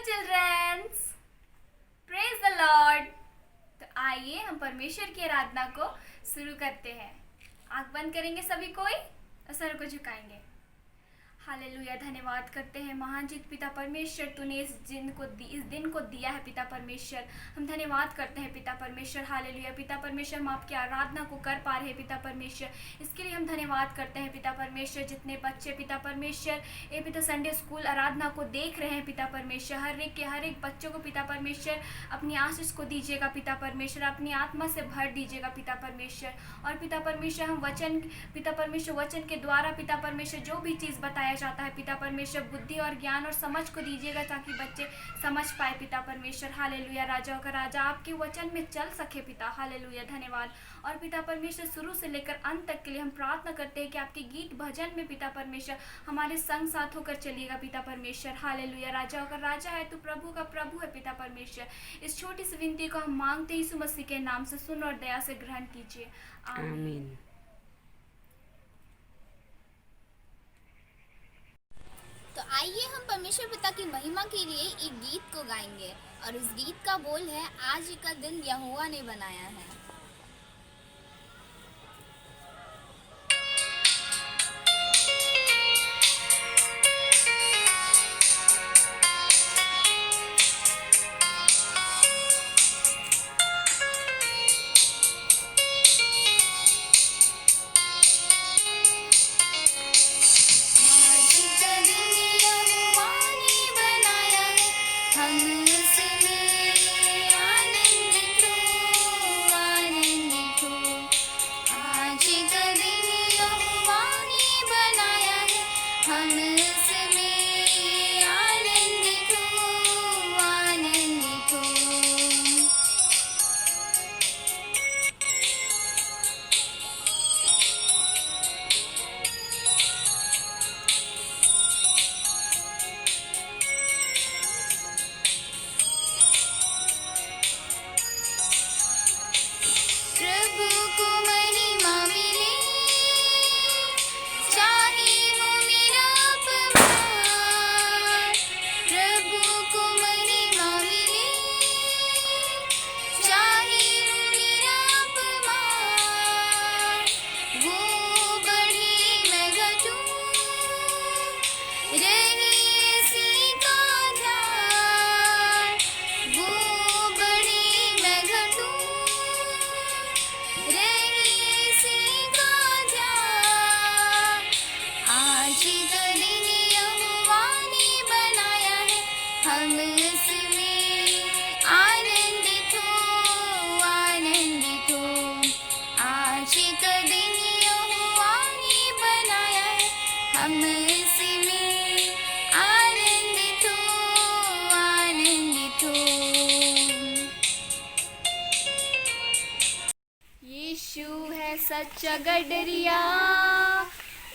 Children's, praise the Lord. तो आइए हम परमेश्वर की आराधना को शुरू करते हैं। आंख बंद करेंगे सभी कोई और सर को झुकाएंगे। हालेलुया, धन्यवाद करते हैं महान जित पिता परमेश्वर, तूने इस दिन को दिया है पिता परमेश्वर। हम धन्यवाद करते हैं पिता परमेश्वर। हालेलुया पिता परमेश्वर, हम आपकी आराधना को कर पा रहे हैं पिता परमेश्वर, इसके लिए हम धन्यवाद करते हैं पिता परमेश्वर। जितने बच्चे पिता परमेश्वर ये पिता संडे स्कूल आराधना को देख रहे हैं पिता परमेश्वर, हर एक बच्चों को पिता परमेश्वर अपनी आशीष को दीजिएगा पिता परमेश्वर, अपनी आत्मा से भर दीजिएगा पिता परमेश्वर। और पिता परमेश्वर हम पिता परमेश्वर वचन के द्वारा पिता परमेश्वर जो भी चीज़ बताया जाता है पिता परमेश्वर, बुद्धि और ज्ञान और समझ को दीजिएगा ताकि बच्चे समझ पाए पिता परमेश्वर। हालेलुया, राजाओं का राजा आपके वचन में चल सके पिता। हालेलुया, धन्यवाद। और पिता परमेश्वर शुरू से लेकर अंत तक के लिए हम प्रार्थना करते हैं कि आपके गीत भजन में पिता परमेश्वर हमारे संग साथ होकर चलिएगा पिता परमेश्वर। हालेलुया, राजाओं का राजा है, तू प्रभु का प्रभु है पिता परमेश्वर। इस छोटी सी विनती को हम मांगते हैं यीशु मसीह के नाम से, सुन और दया से ग्रहण कीजिए, आमीन। तो आइए हम परमेश्वर पिता की महिमा के लिए एक गीत को गाएंगे और उस गीत का बोल है, आज का दिन यहोवा ने बनाया है। सच्चा गडरिया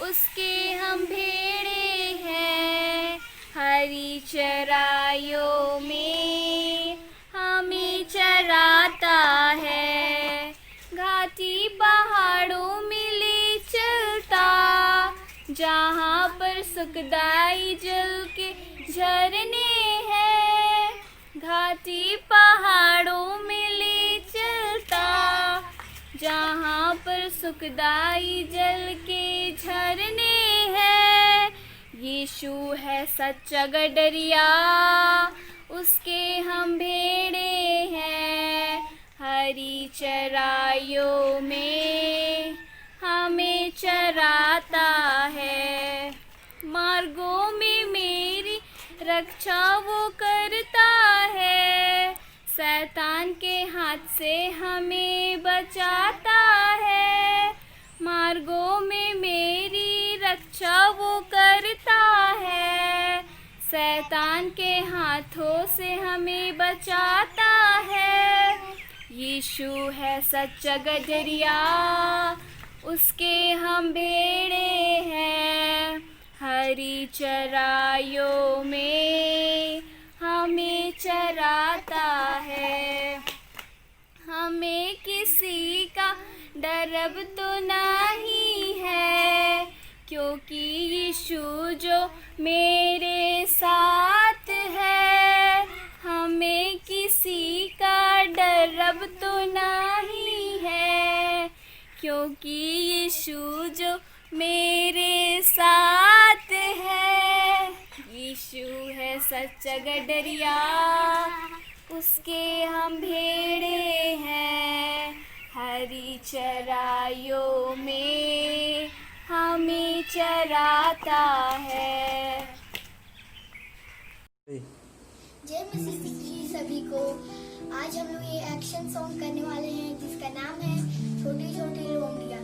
उसके हम भेड़े हैं, हरी चराइयों में हमें चराता है, घाटी पहाड़ों में ले चलता, जहाँ पर सुखदाई जल के झरने हैं, घाटी पहाड़ों में ले चलता, जहाँ पर सुखदाई जल के झरने हैं। यीशु है सच्चा गडरिया उसके हम भेड़े हैं, हरी चराइयों में हमें चराता है, मार्गों में मेरी रक्षा वो करता है, शैतान के हाथ से हमें बचाता है, मार्गों में मेरी रक्षा वो करता है, शैतान के हाथों से हमें बचाता है। यीशु है सच्चा गडरिया उसके हम भेड़े हैं, हरी चराइयों में हमें चराता है, हमें किसी का डर अब तो नहीं है, क्योंकि यीशु जो मेरे साथ है, क्योंकि यीशु जो मेरे साथ है, यीशु है सच्चा गडरिया, उसके हम भेड़े हैं। हरी चराइयों में हमें चराता है। जय मसीह की सभी को। आज हम लोग ये एक्शन सॉन्ग करने वाले हैं जिसका नाम है छोटी छोटी लोमड़ियाँ।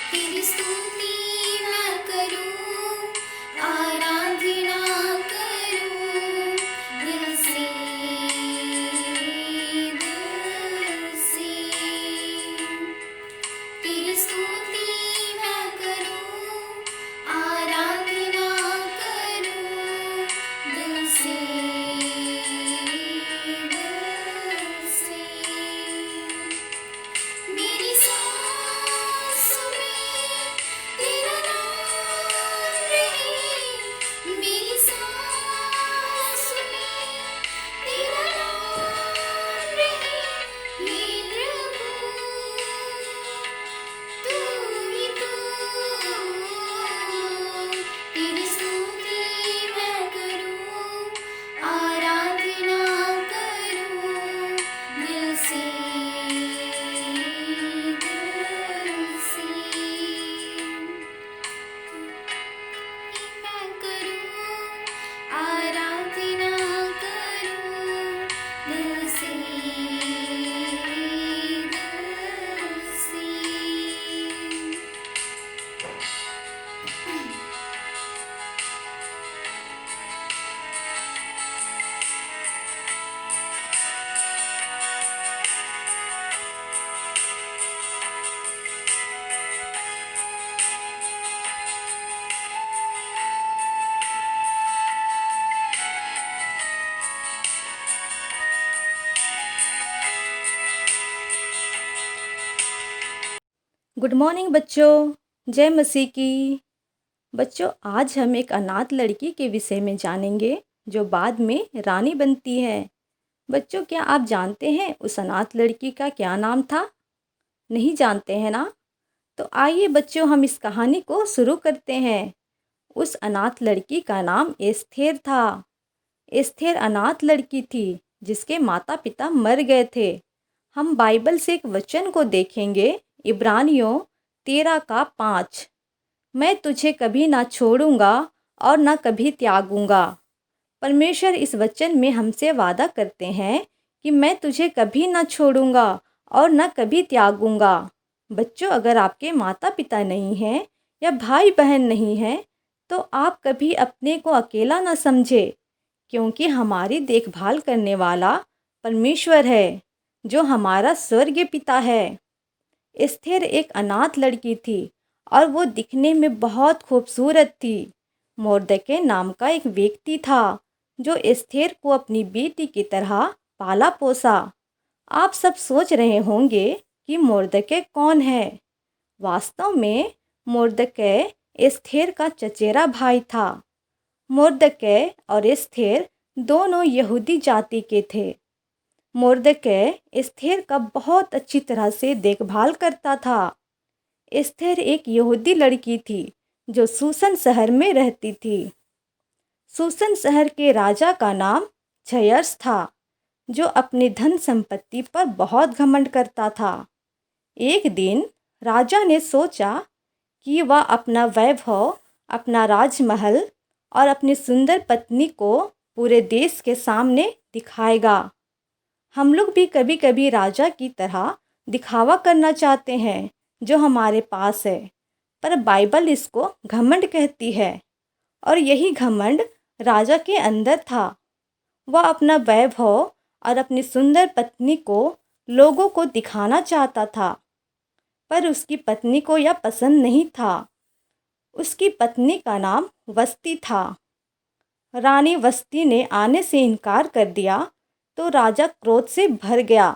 तेरी स्तुति मैं करूं, आराधना करूं दिल से, दिल से। तेरी स्तुति मैं करूं, आराधना करूं दिल से, दिल से। मेरी सांस में तेरा नाम रहे, मेरी सांस में तेरा नाम रहे। हे प्रभु तू ही तू, तेरी स्तुति मैं करूं, आराधना करूं दिल से, दिल से। मैं करूं, आराधना करूं दिल से, दिल से। गुड मॉर्निंग बच्चों, जय मसीह की। बच्चों, आज हम एक अनाथ लड़की के विषय में जानेंगे जो बाद में रानी बनती है। बच्चों, क्या आप जानते हैं उस अनाथ लड़की का क्या नाम था? नहीं जानते हैं ना? तो आइए बच्चों, हम इस कहानी को शुरू करते हैं। उस अनाथ लड़की का नाम एस्थेर था। एस्थेर अनाथ लड़की थी जिसके माता पिता मर गए थे। हम बाइबल से एक वचन को देखेंगे, इब्रानियों 13:5। मैं तुझे कभी ना छोड़ूंगा और ना कभी त्यागूंगा। परमेश्वर इस वचन में हमसे वादा करते हैं कि मैं तुझे कभी ना छोड़ूंगा और ना कभी त्यागूंगा। बच्चों, अगर आपके माता पिता नहीं हैं या भाई बहन नहीं हैं तो आप कभी अपने को अकेला ना समझे, क्योंकि हमारी देखभाल करने वाला परमेश्वर है जो हमारा स्वर्गीय पिता है। एस्थेर एक अनाथ लड़की थी और वो दिखने में बहुत खूबसूरत थी। मोर्दकै नाम का एक व्यक्ति था जो एस्थेर को अपनी बेटी की तरह पाला पोसा। आप सब सोच रहे होंगे कि मोर्दकै कौन है। वास्तव में मोर्दकै एस्थेर का चचेरा भाई था। मोर्दकै और एस्थेर दोनों यहूदी जाति के थे। मोर्दकै एस्थेर का बहुत अच्छी तरह से देखभाल करता था। एस्थेर एक यहूदी लड़की थी जो सूसन शहर में रहती थी। सूसन शहर के राजा का नाम छयर्स था, जो अपनी धन संपत्ति पर बहुत घमंड करता था। एक दिन राजा ने सोचा कि वह अपना वैभव, अपना राजमहल और अपनी सुंदर पत्नी को पूरे देश के सामने दिखाएगा। हम लोग भी कभी कभी राजा की तरह दिखावा करना चाहते हैं जो हमारे पास है, पर बाइबल इसको घमंड कहती है और यही घमंड राजा के अंदर था। वह अपना वैभव और अपनी सुंदर पत्नी को लोगों को दिखाना चाहता था, पर उसकी पत्नी को यह पसंद नहीं था। उसकी पत्नी का नाम वस्ती था। रानी वस्ती ने आने से इनकार कर दिया तो राजा क्रोध से भर गया,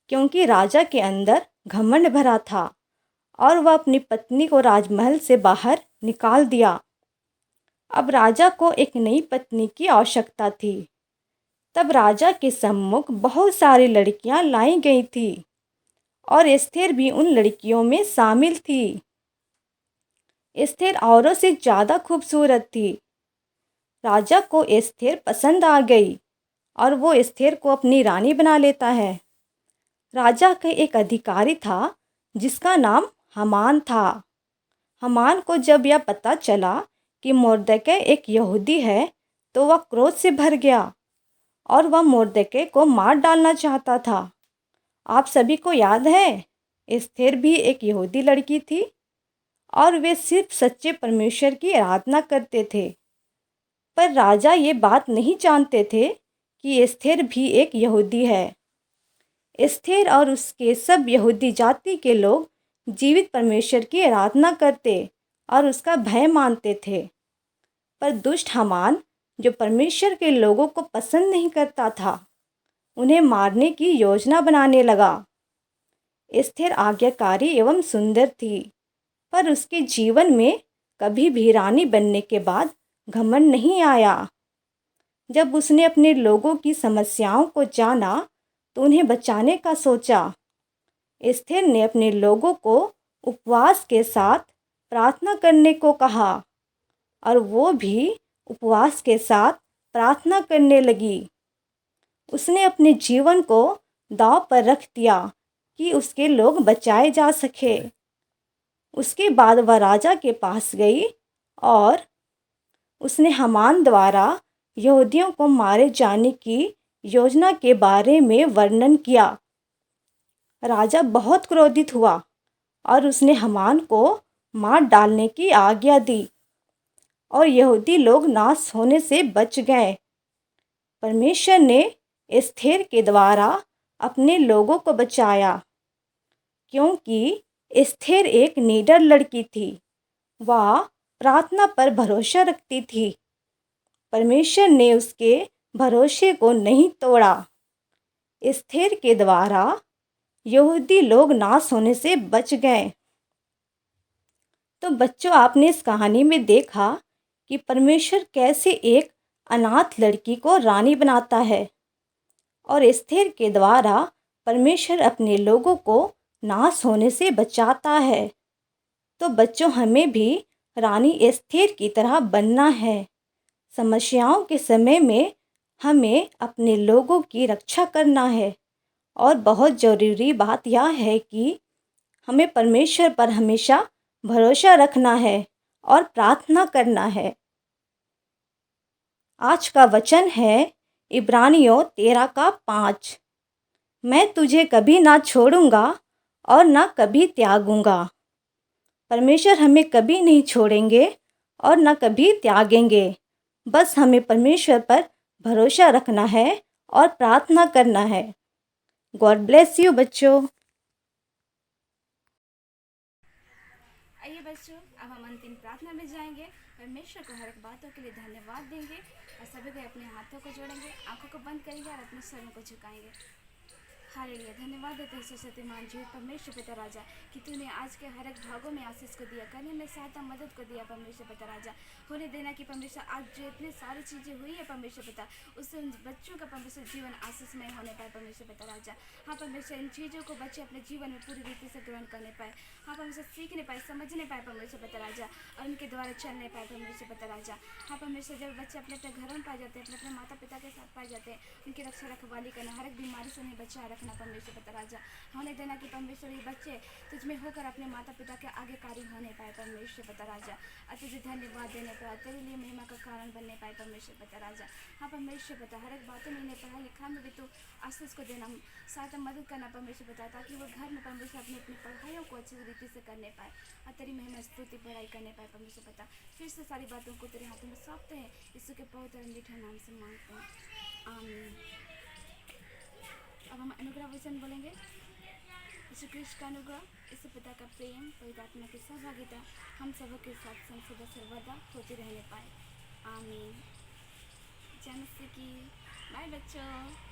क्योंकि राजा के अंदर घमंड भरा था और वह अपनी पत्नी को राजमहल से बाहर निकाल दिया। अब राजा को एक नई पत्नी की आवश्यकता थी। तब राजा के सम्मुख बहुत सारी लड़कियां लाई गई थी और एस्थेर भी उन लड़कियों में शामिल थी। एस्थेर औरों से ज़्यादा खूबसूरत थी। राजा को एस्थेर पसंद आ गई और वो एस्थेर को अपनी रानी बना लेता है। राजा का एक अधिकारी था जिसका नाम हामान था। हामान को जब यह पता चला कि मोर्दकै एक यहूदी है तो वह क्रोध से भर गया और वह मोर्दकै को मार डालना चाहता था। आप सभी को याद है, एस्थेर भी एक यहूदी लड़की थी और वे सिर्फ सच्चे परमेश्वर की आराधना करते थे। पर राजा ये बात नहीं जानते थे कि एस्थेर भी एक यहूदी है। एस्थेर और उसके सब यहूदी जाति के लोग जीवित परमेश्वर की आराधना करते और उसका भय मानते थे। पर दुष्ट हामान, जो परमेश्वर के लोगों को पसंद नहीं करता था, उन्हें मारने की योजना बनाने लगा। एस्थेर आज्ञाकारी एवं सुंदर थी, पर उसके जीवन में कभी भी रानी बनने के बाद घमंड नहीं आया। जब उसने अपने लोगों की समस्याओं को जाना तो उन्हें बचाने का सोचा। एस्थेर ने अपने लोगों को उपवास के साथ प्रार्थना करने को कहा और वो भी उपवास के साथ प्रार्थना करने लगी। उसने अपने जीवन को दांव पर रख दिया कि उसके लोग बचाए जा सके। उसके बाद वह राजा के पास गई और उसने हामान द्वारा यहूदियों को मारे जाने की योजना के बारे में वर्णन किया। राजा बहुत क्रोधित हुआ और उसने हामान को मार डालने की आज्ञा दी और यहूदी लोग नाश होने से बच गए। परमेश्वर ने एस्थेर के द्वारा अपने लोगों को बचाया, क्योंकि एस्थेर एक निडर लड़की थी। वह प्रार्थना पर भरोसा रखती थी। परमेश्वर ने उसके भरोसे को नहीं तोड़ा। एस्थेर के द्वारा यहूदी लोग नाश होने से बच गए। तो बच्चों, आपने इस कहानी में देखा कि परमेश्वर कैसे एक अनाथ लड़की को रानी बनाता है और एस्थेर के द्वारा परमेश्वर अपने लोगों को नाश होने से बचाता है। तो बच्चों, हमें भी रानी एस्थेर की तरह बनना है। समस्याओं के समय में हमें अपने लोगों की रक्षा करना है और बहुत ज़रूरी बात यह है कि हमें परमेश्वर पर हमेशा भरोसा रखना है और प्रार्थना करना है। आज का वचन है इब्रानियों 13:5। मैं तुझे कभी ना छोड़ूंगा और ना कभी त्यागूंगा। परमेश्वर हमें कभी नहीं छोड़ेंगे और ना कभी त्यागेंगे। बस हमें परमेश्वर पर भरोसा रखना है और प्रार्थना करना है। गॉड ब्लेस यू बच्चों। आइए बच्चों, अब हम अंतिम प्रार्थना में जाएंगे। परमेश्वर को हर एक बातों के लिए धन्यवाद देंगे और सभी को अपने हाथों को जोड़ेंगे, आंखों को बंद करेंगे और अपने स्वरों को झुकाएंगे। हालेलुया। धन्यवाद देते हैं सरस्वती माँ जी, परमेश्वर पिता राजा, कि तूने आज के हर एक भागों में आशीष को दिया, करने में सहायता मदद को दिया परमेश्वर पिता राजा। होने देना कि परमेश्वर आज जो इतनी सारी चीज़ें हुई है परमेश्वर पिता, उससे उन बच्चों का परमेश्वर जीवन आशीषमय होने पाए परमेश्वर पिता राजा। हाँ परमेश्वर, इन चीज़ों को बच्चे अपने जीवन में पूरी रीति से ग्रहण करने पाए। हाँ परमेश्वर, सीखने पाए, समझने पाए परमेश्वर पिता राजा, और उनके द्वारा चलने पाए परमेश्वर पिता राजा। हाँ परमेश्वर, जब बच्चे अपने अपने घरों में पाए जाते हैं, अपने अपने माता पिता के साथ पाए जाते हैं, उनकी रक्षा रखवाली करना, हर एक बीमारी से उन्हें बचा रखना परमेश्वर पिता राजा। होने देना कि परमेश्वर ये बच्चे तुझमें होकर अपने माता पिता के आज्ञाकारी होने पाए परमेश्वर पिता राजा, और तुझे धन्यवाद देने पाए, तेरे लिए महिमा का कारण बनने पाए परमेश्वर पिता राजा। हाँ परमेश्वर पिता, हर एक बातों में इन्हें पढ़ाई लिखा में भी तो आशीष को देना, सहायता मदद करना परमेश्वर पिता, ताकि वो घर में परमेश्वर अपनी अपनी पढ़ाइयों को अच्छी रीति से करने पाए, और तेरी महिमा स्तुति पढ़ाई करने पाए परमेश्वर पिता। फिर से सारी बातों को तेरे हाथों में सौंपते हैं, यीशु के पवित्र और मीठे नाम से मांगते हैं, आमीन। अब हम अनुग्रह वचन बोलेंगे। यीशु कृष्ण का अनुग्रह, यीशु पिता का प्रेम, पवित्र आत्मा की सहभागिता हम सब के साथ सदा सर्वदा होती रहने पाए, आमीन। जय मसीह की। बाय बच्चों।